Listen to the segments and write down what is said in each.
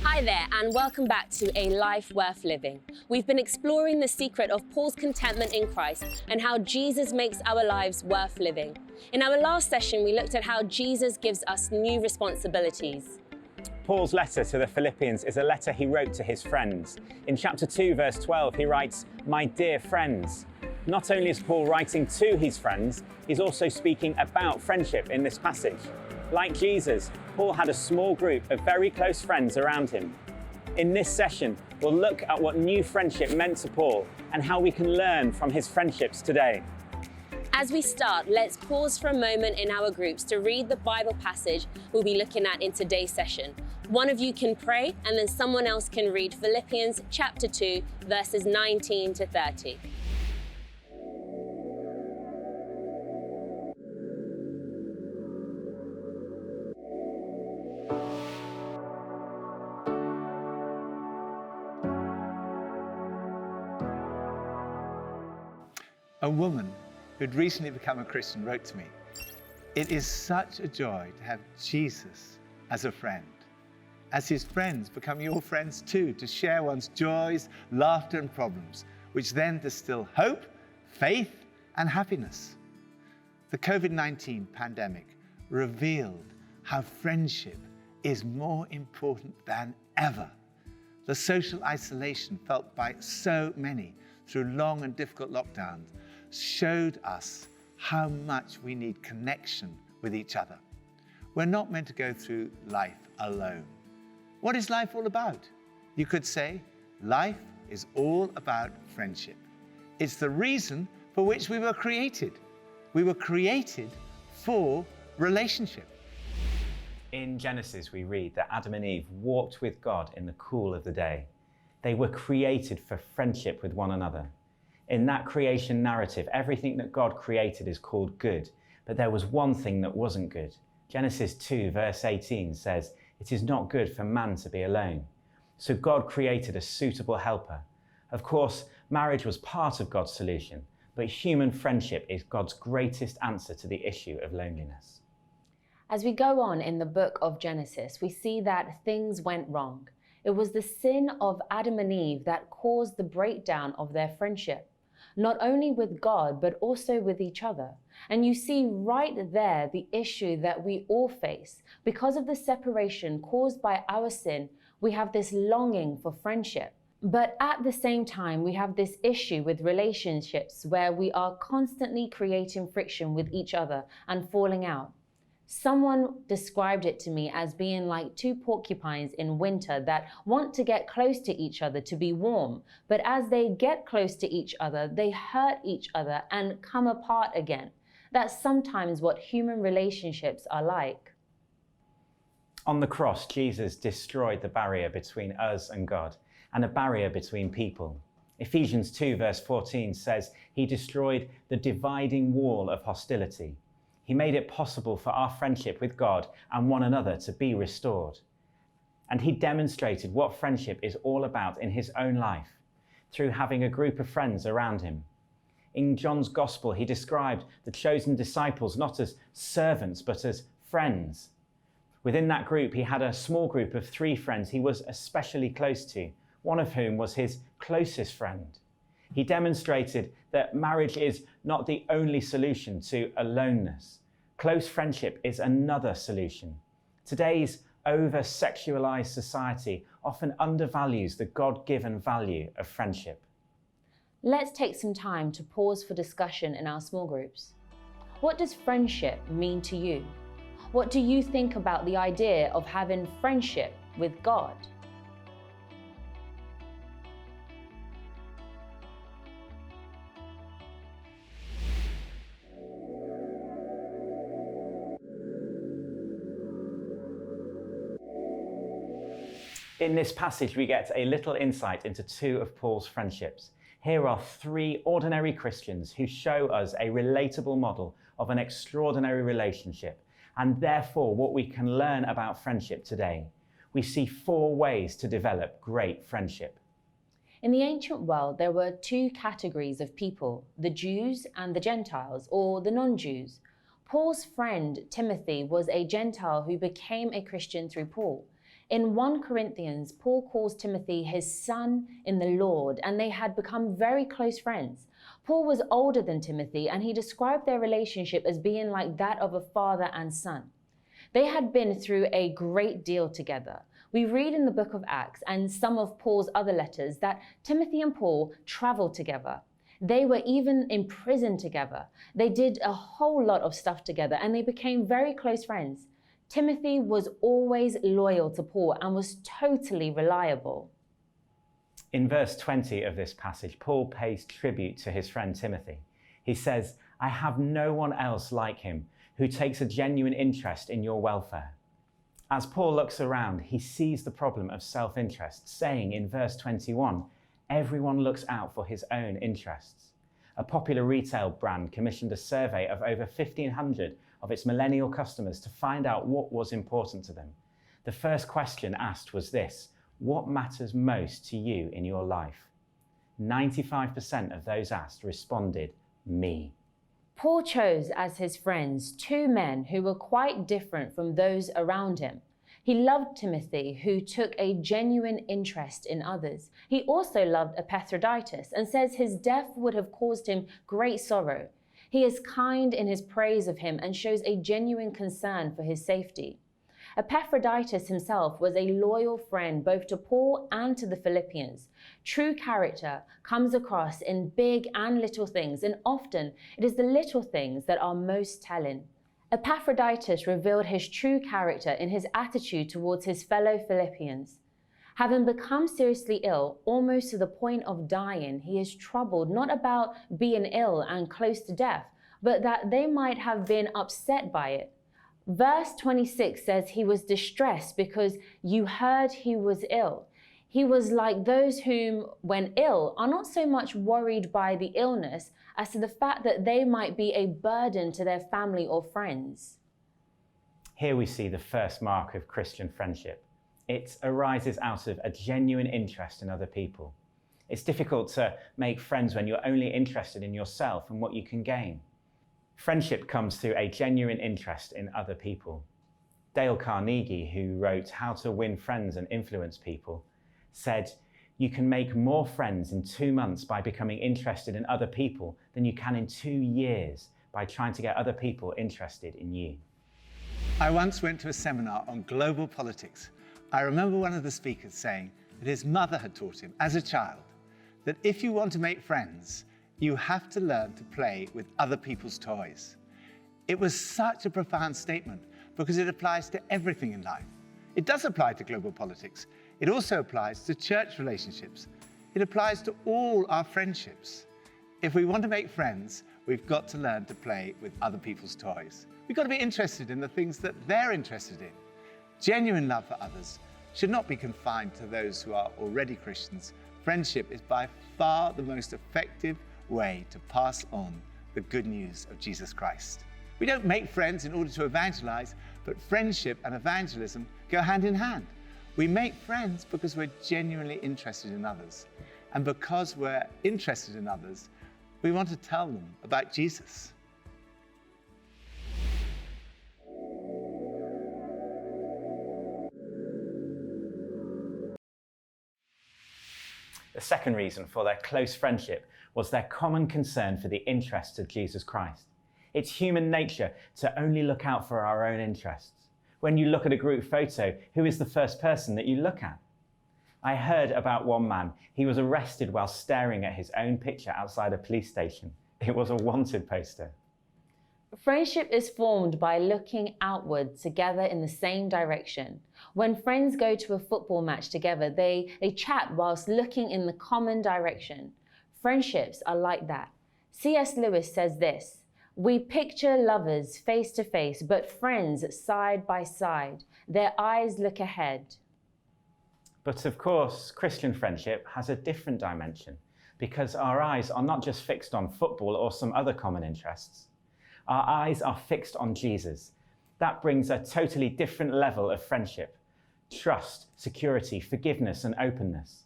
Hi there, and welcome back to A Life Worth Living. We've been exploring the secret of Paul's contentment in Christ and how Jesus makes our lives worth living. In our last session, we looked at how Jesus gives us new responsibilities. Paul's letter to the Philippians is a letter he wrote to his friends. In chapter 2, verse 12, he writes, "My dear friends." Not only is Paul writing to his friends, he's also speaking about friendship in this passage. Like Jesus, Paul had a small group of very close friends around him. In this session, we'll look at what new friendship meant to Paul and how we can learn from his friendships today. As we start, let's pause for a moment in our groups to read the Bible passage we'll be looking at in today's session. One of you can pray, and then someone else can read Philippians chapter 2, verses 19 to 30. A woman who'd recently become a Christian wrote to me, "It is such a joy to have Jesus as a friend. As his friends, become your friends too, to share one's joys, laughter and problems, which then distill hope, faith and happiness." The COVID-19 pandemic revealed how friendship is more important than ever. The social isolation felt by so many through long and difficult lockdowns showed us how much we need connection with each other. We're not meant to go through life alone. What is life all about? You could say life is all about friendship. It's the reason for which we were created. We were created for relationship. In Genesis, we read that Adam and Eve walked with God in the cool of the day. They were created for friendship with one another. In that creation narrative, everything that God created is called good, but there was one thing that wasn't good. Genesis 2, verse 18 says, "It is not good for man to be alone." So God created a suitable helper. Of course, marriage was part of God's solution, but human friendship is God's greatest answer to the issue of loneliness. As we go on in the book of Genesis, we see that things went wrong. It was the sin of Adam and Eve that caused the breakdown of their friendship, not only with God, but also with each other. And you see right there the issue that we all face. Because of the separation caused by our sin, we have this longing for friendship. But at the same time, we have this issue with relationships where we are constantly creating friction with each other and falling out. Someone described it to me as being like two porcupines in winter that want to get close to each other to be warm, but as they get close to each other, they hurt each other and come apart again. That's sometimes what human relationships are like. On the cross, Jesus destroyed the barrier between us and God and a barrier between people. Ephesians 2, verse 14 says he destroyed the dividing wall of hostility. He made it possible for our friendship with God and one another to be restored. And he demonstrated what friendship is all about in his own life through having a group of friends around him. In John's Gospel, he described the chosen disciples not as servants, but as friends. Within that group, he had a small group of 3 friends he was especially close to, one of whom was his closest friend. He demonstrated that marriage is not the only solution to aloneness. Close friendship is another solution. Today's over-sexualized society often undervalues the God-given value of friendship. Let's take some time to pause for discussion in our small groups. What does friendship mean to you? What do you think about the idea of having friendship with God? In this passage, we get a little insight into 2 of Paul's friendships. Here are 3 ordinary Christians who show us a relatable model of an extraordinary relationship, and therefore what we can learn about friendship today. We see 4 ways to develop great friendship. In the ancient world, there were 2 categories of people, the Jews and the Gentiles, or the non-Jews. Paul's friend, Timothy, was a Gentile who became a Christian through Paul. In 1 Corinthians, Paul calls Timothy his son in the Lord, and they had become very close friends. Paul was older than Timothy, and he described their relationship as being like that of a father and son. They had been through a great deal together. We read in the book of Acts and some of Paul's other letters that Timothy and Paul traveled together. They were even in prison together. They did a whole lot of stuff together, and they became very close friends. Timothy was always loyal to Paul and was totally reliable. In verse 20 of this passage, Paul pays tribute to his friend Timothy. He says, "I have no one else like him who takes a genuine interest in your welfare." As Paul looks around, he sees the problem of self-interest, saying in verse 21, everyone looks out for his own interests. A popular retail brand commissioned a survey of over 1,500 of its millennial customers to find out what was important to them. The first question asked was this: what matters most to you in your life? 95% of those asked responded, me. Paul chose as his friends 2 men who were quite different from those around him. He loved Timothy, who took a genuine interest in others. He also loved Epaphroditus and says his death would have caused him great sorrow. He is kind in his praise of him and shows a genuine concern for his safety. Epaphroditus himself was a loyal friend both to Paul and to the Philippians. True character comes across in big and little things, and often it is the little things that are most telling. Epaphroditus revealed his true character in his attitude towards his fellow Philippians. Having become seriously ill, almost to the point of dying, he is troubled not about being ill and close to death, but that they might have been upset by it. Verse 26 says he was distressed because you heard he was ill. He was like those whom, when ill, are not so much worried by the illness as to the fact that they might be a burden to their family or friends. Here we see the first mark of Christian friendship. It arises out of a genuine interest in other people. It's difficult to make friends when you're only interested in yourself and what you can gain. Friendship comes through a genuine interest in other people. Dale Carnegie, who wrote How to Win Friends and Influence People, said, "You can make more friends in 2 months by becoming interested in other people than you can in 2 years by trying to get other people interested in you." I once went to a seminar on global politics. I remember one of the speakers saying that his mother had taught him as a child that if you want to make friends, you have to learn to play with other people's toys. It was such a profound statement because it applies to everything in life. It does apply to global politics. It also applies to church relationships. It applies to all our friendships. If we want to make friends, we've got to learn to play with other people's toys. We've got to be interested in the things that they're interested in. Genuine love for others should not be confined to those who are already Christians. Friendship is by far the most effective way to pass on the good news of Jesus Christ. We don't make friends in order to evangelize, but friendship and evangelism go hand in hand. We make friends because we're genuinely interested in others. And because we're interested in others, we want to tell them about Jesus. The second reason for their close friendship was their common concern for the interests of Jesus Christ. It's human nature to only look out for our own interests. When you look at a group photo, who is the first person that you look at? I heard about one man. He was arrested while staring at his own picture outside a police station. It was a wanted poster. Friendship is formed by looking outward together in the same direction. When friends go to a football match together, they chat whilst looking in the common direction. Friendships are like that. C.S. Lewis says this: "We picture lovers face to face, but friends side by side. Their eyes look ahead." But of course, Christian friendship has a different dimension because our eyes are not just fixed on football or some other common interests. Our eyes are fixed on Jesus. That brings a totally different level of friendship: trust, security, forgiveness, and openness.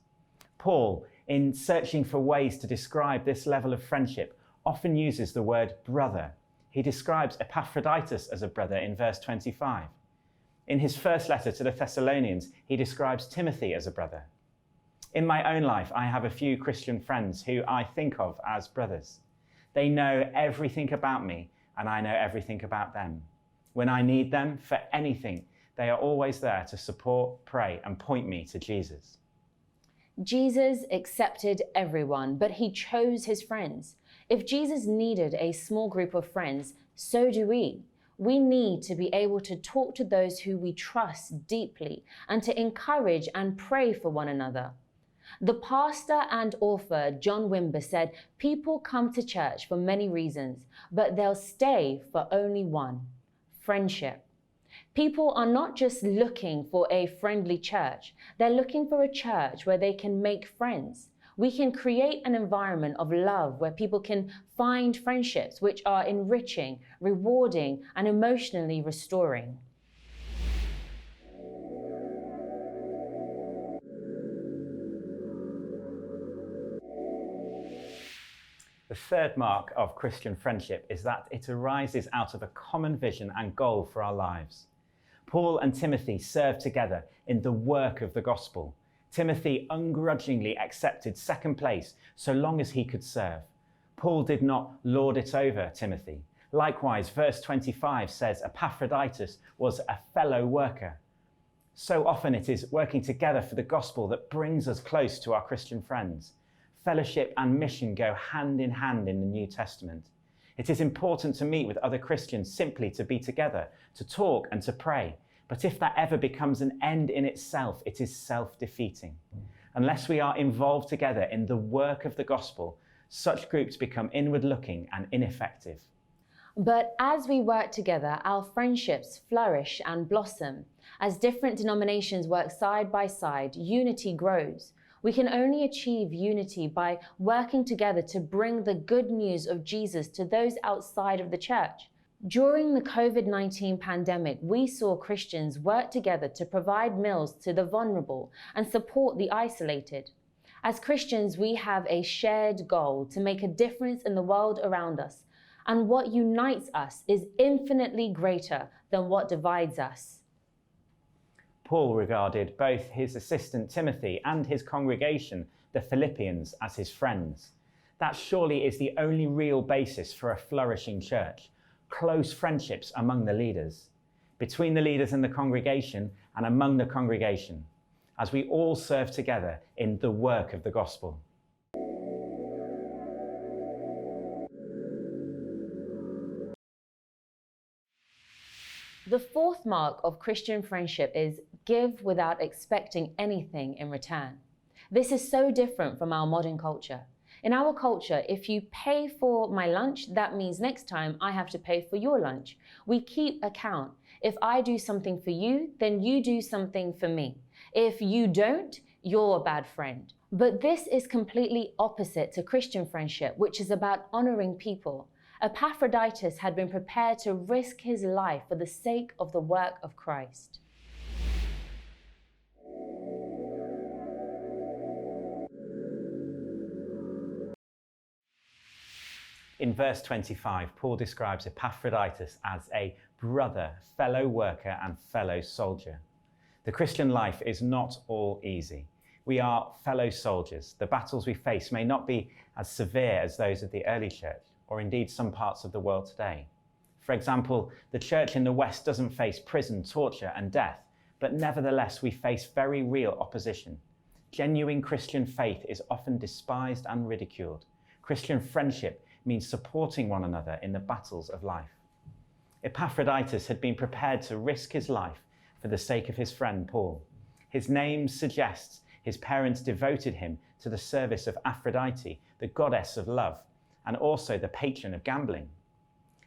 Paul, in searching for ways to describe this level of friendship, often uses the word brother. He describes Epaphroditus as a brother in verse 25. In his first letter to the Thessalonians, he describes Timothy as a brother. In my own life, I have a few Christian friends who I think of as brothers. They know everything about me, and I know everything about them. When I need them for anything, they are always there to support, pray, and point me to Jesus. Jesus accepted everyone, but he chose his friends. If Jesus needed a small group of friends, so do we. We need to be able to talk to those who we trust deeply and to encourage and pray for one another. The pastor and author John Wimber said, "People come to church for many reasons, but they'll stay for only one: friendship." People are not just looking for a friendly church, they're looking for a church where they can make friends. We can create an environment of love where people can find friendships which are enriching, rewarding, and emotionally restoring. The third mark of Christian friendship is that it arises out of a common vision and goal for our lives. Paul and Timothy served together in the work of the gospel. Timothy ungrudgingly accepted second place so long as he could serve. Paul did not lord it over Timothy. Likewise, verse 25 says Epaphroditus was a fellow worker. So often it is working together for the gospel that brings us close to our Christian friends. Fellowship and mission go hand in hand in the New Testament. It is important to meet with other Christians simply to be together, to talk and to pray. But if that ever becomes an end in itself, it is self-defeating. Unless we are involved together in the work of the gospel, such groups become inward-looking and ineffective. But as we work together, our friendships flourish and blossom. As different denominations work side by side, unity grows. We can only achieve unity by working together to bring the good news of Jesus to those outside of the church. During the COVID-19 pandemic, we saw Christians work together to provide meals to the vulnerable and support the isolated. As Christians, we have a shared goal to make a difference in the world around us, and what unites us is infinitely greater than what divides us. Paul regarded both his assistant Timothy and his congregation, the Philippians, as his friends. That surely is the only real basis for a flourishing church: close friendships among the leaders, between the leaders and the congregation, and among the congregation, as we all serve together in the work of the gospel. The fourth mark of Christian friendship is give without expecting anything in return. This is so different from our modern culture. In our culture, if you pay for my lunch, that means next time I have to pay for your lunch. We keep account. If I do something for you, then you do something for me. If you don't, you're a bad friend. But this is completely opposite to Christian friendship, which is about honoring people. Epaphroditus had been prepared to risk his life for the sake of the work of Christ. In verse 25, Paul describes Epaphroditus as a brother, fellow worker, and fellow soldier. The Christian life is not all easy. We are fellow soldiers. The battles we face may not be as severe as those of the early church, or indeed some parts of the world today. For example, the church in the West doesn't face prison, torture, and death, but nevertheless we face very real opposition. Genuine Christian faith is often despised and ridiculed. Christian friendship means supporting one another in the battles of life. Epaphroditus had been prepared to risk his life for the sake of his friend Paul. His name suggests his parents devoted him to the service of Aphrodite, the goddess of love, and also the patron of gambling.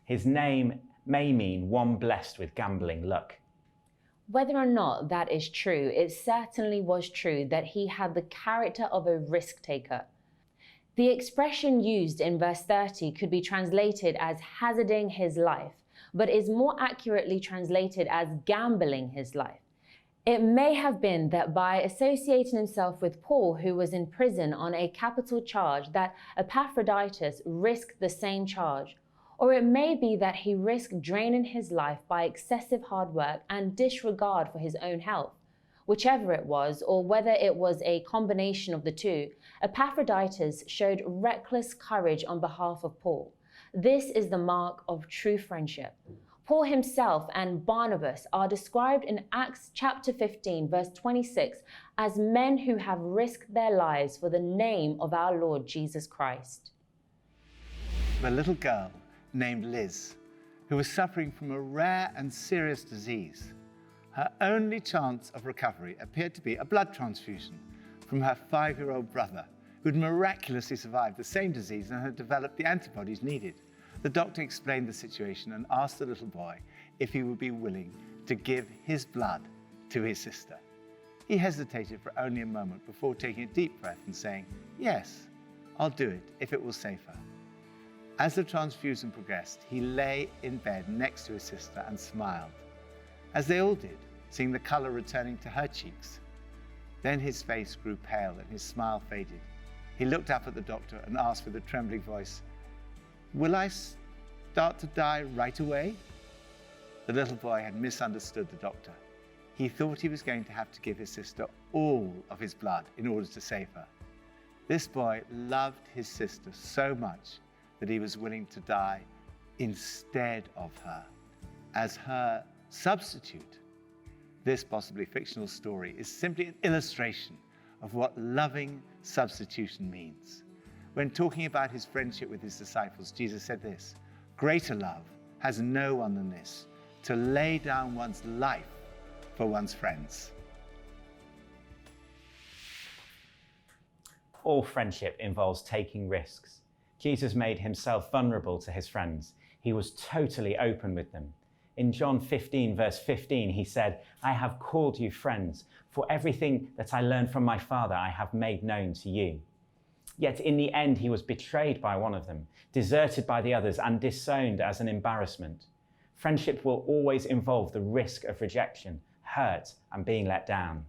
His name may mean one blessed with gambling luck. Whether or not that is true, it certainly was true that he had the character of a risk taker. The expression used in verse 30 could be translated as hazarding his life, but is more accurately translated as gambling his life. It may have been that by associating himself with Paul, who was in prison on a capital charge, that Epaphroditus risked the same charge. Or it may be that he risked draining his life by excessive hard work and disregard for his own health. Whichever it was, or whether it was a combination of the two, Epaphroditus showed reckless courage on behalf of Paul. This is the mark of true friendship. Paul himself and Barnabas are described in Acts chapter 15, verse 26, as men who have risked their lives for the name of our Lord Jesus Christ. A little girl named Liz, who was suffering from a rare and serious disease. Her only chance of recovery appeared to be a blood transfusion from her 5-year-old brother, who had miraculously survived the same disease and had developed the antibodies needed. The doctor explained the situation and asked the little boy if he would be willing to give his blood to his sister. He hesitated for only a moment before taking a deep breath and saying, "Yes, I'll do it if it will save her." As the transfusion progressed, he lay in bed next to his sister and smiled, as they all did, seeing the color returning to her cheeks. Then his face grew pale and his smile faded. He looked up at the doctor and asked with a trembling voice, "Will I start to die right away?" The little boy had misunderstood the doctor. He thought he was going to have to give his sister all of his blood in order to save her. This boy loved his sister so much that he was willing to die instead of her, as her substitute. This possibly fictional story is simply an illustration of what loving substitution means. When talking about his friendship with his disciples, Jesus said this, "Greater love has no one than this, to lay down one's life for one's friends." All friendship involves taking risks. Jesus made himself vulnerable to his friends. He was totally open with them. In John 15, verse 15, he said, "I have called you friends, for everything that I learned from my Father I have made known to you." Yet in the end, he was betrayed by one of them, deserted by the others, and disowned as an embarrassment. Friendship will always involve the risk of rejection, hurt, and being let down.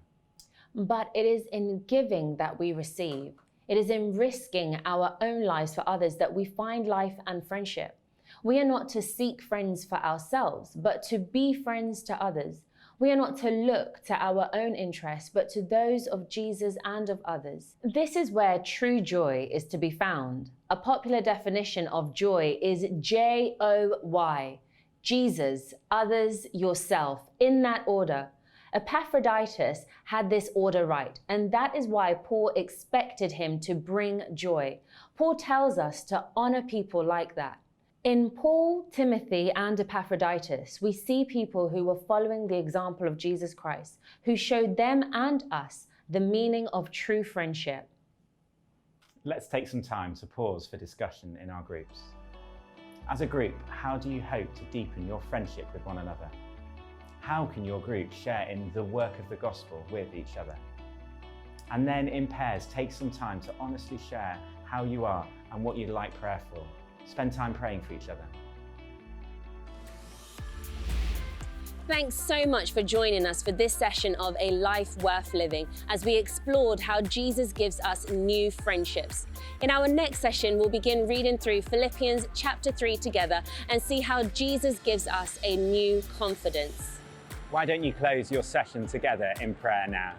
But it is in giving that we receive. It is in risking our own lives for others that we find life and friendship. We are not to seek friends for ourselves, but to be friends to others. We are not to look to our own interests, but to those of Jesus and of others. This is where true joy is to be found. A popular definition of joy is J-O-Y. Jesus, others, yourself, in that order. Epaphroditus had this order right, and that is why Paul expected him to bring joy. Paul tells us to honor people like that. In Paul, Timothy, and Epaphroditus, we see people who were following the example of Jesus Christ, who showed them and us the meaning of true friendship. Let's take some time to pause for discussion in our groups. As a group, how do you hope to deepen your friendship with one another? How can your group share in the work of the gospel with each other? And then in pairs, take some time to honestly share how you are and what you'd like prayer for. Spend time praying for each other. Thanks so much for joining us for this session of A Life Worth Living as we explored how Jesus gives us new friendships. In our next session, we'll begin reading through Philippians chapter 3 together and see how Jesus gives us a new confidence. Why don't you close your session together in prayer now?